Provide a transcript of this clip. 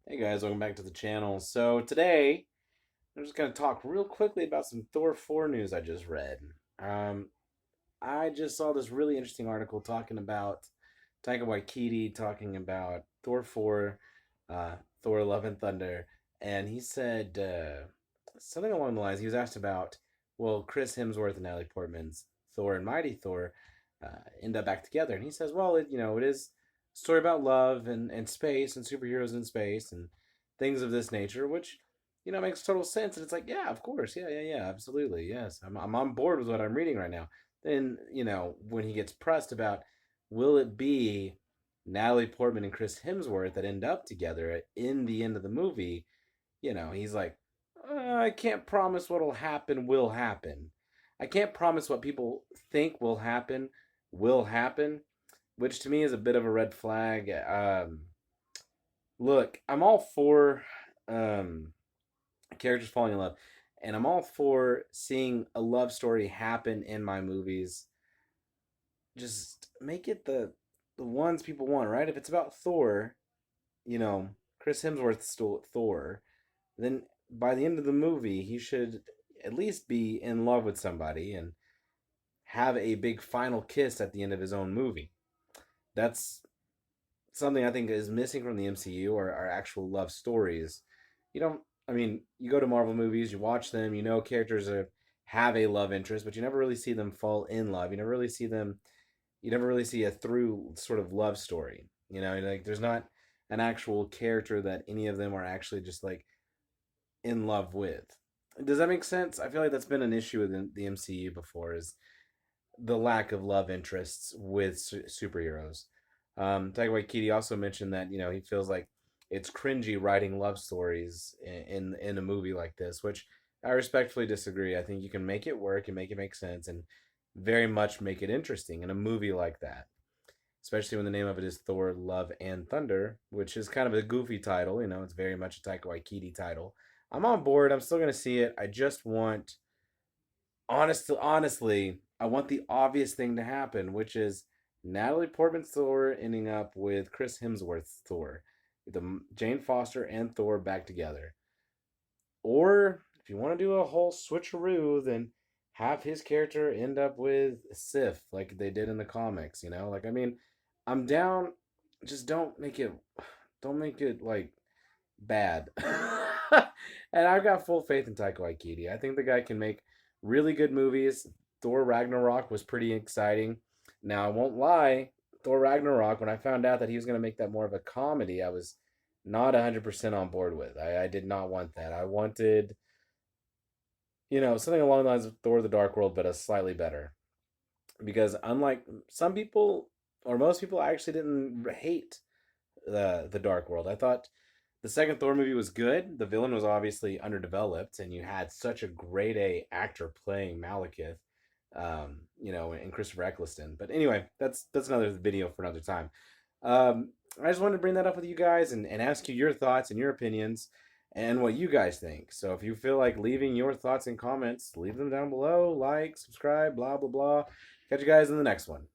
Hey guys, welcome back to the channel. So today, I'm just going to talk real quickly about some Thor 4 news I just read. Um, I just saw this really interesting article talking about Taika Waititi talking about Thor 4, uh, Thor Love and Thunder, and he said something along the lines. He was asked about, well, Chris Hemsworth and Natalie Portman's Thor and Mighty Thor end up back together, and he says, well, it is a story about love and space and superheroes in space and things of this nature, which makes total sense. And it's like, yeah, of course, yeah, absolutely, yes, I'm on board with what I'm reading right now. Then when he gets pressed about will it be Natalie Portman and Chris Hemsworth that end up together in the end of the movie, he's like, I can't promise what'll happen will happen. I can't promise what people think will happen, which to me is a bit of a red flag. Look, I'm all for um, characters falling in love, and I'm all for seeing a love story happen in my movies. Just make it the ones people want, right? If it's about Thor, you know, Chris Hemsworth stole Thor, then by the end of the movie, he should at least be in love with somebody and have a big final kiss at the end of his own movie. That's something I think is missing from the MCU or our actual love stories. You don't, I mean, you go to Marvel movies, you watch them, characters have a love interest, but you never really see them fall in love. You never really see a through sort of love story. Like there's not an actual character that any of them are actually just like in love with. Does that make sense? I feel like that's been an issue with the MCU before is the lack of love interests with superheroes. Taika Waititi also mentioned that he feels like it's cringy writing love stories in a movie like this, which I respectfully disagree. I think you can make it work and make it make sense and very much make it interesting in a movie like that, especially when the name of it is Thor: Love and Thunder, which is kind of a goofy title. It's very much a Taika Waititi title. I'm on board. I'm still gonna see it. I just want, honestly, I want the obvious thing to happen, which is Natalie Portman's Thor ending up with Chris Hemsworth's Thor, the Jane Foster and Thor back together. Or if you want to do a whole switcheroo, then have his character end up with Sif like they did in the comics. Like I mean, I'm down. Just don't make it like bad. And I've got full faith in Taika Waititi. I think the guy can make really good movies. Thor Ragnarok was pretty exciting. Now I won't lie, Thor Ragnarok. When I found out that he was going to make that more of a comedy, I was not 100% on board with. I did not want that. I wanted, something along the lines of Thor: The Dark World, but a slightly better. Because unlike some people or most people, I actually didn't hate the Dark World. I thought the second Thor movie was good. The villain was obviously underdeveloped, and you had such a great A actor playing Malekith, and Christopher Eccleston. But anyway, that's another video for another time. I just wanted to bring that up with you guys and ask you your thoughts and your opinions and what you guys think. So if you feel like leaving your thoughts and comments, leave them down below. Like, subscribe, blah, blah, blah. Catch you guys in the next one.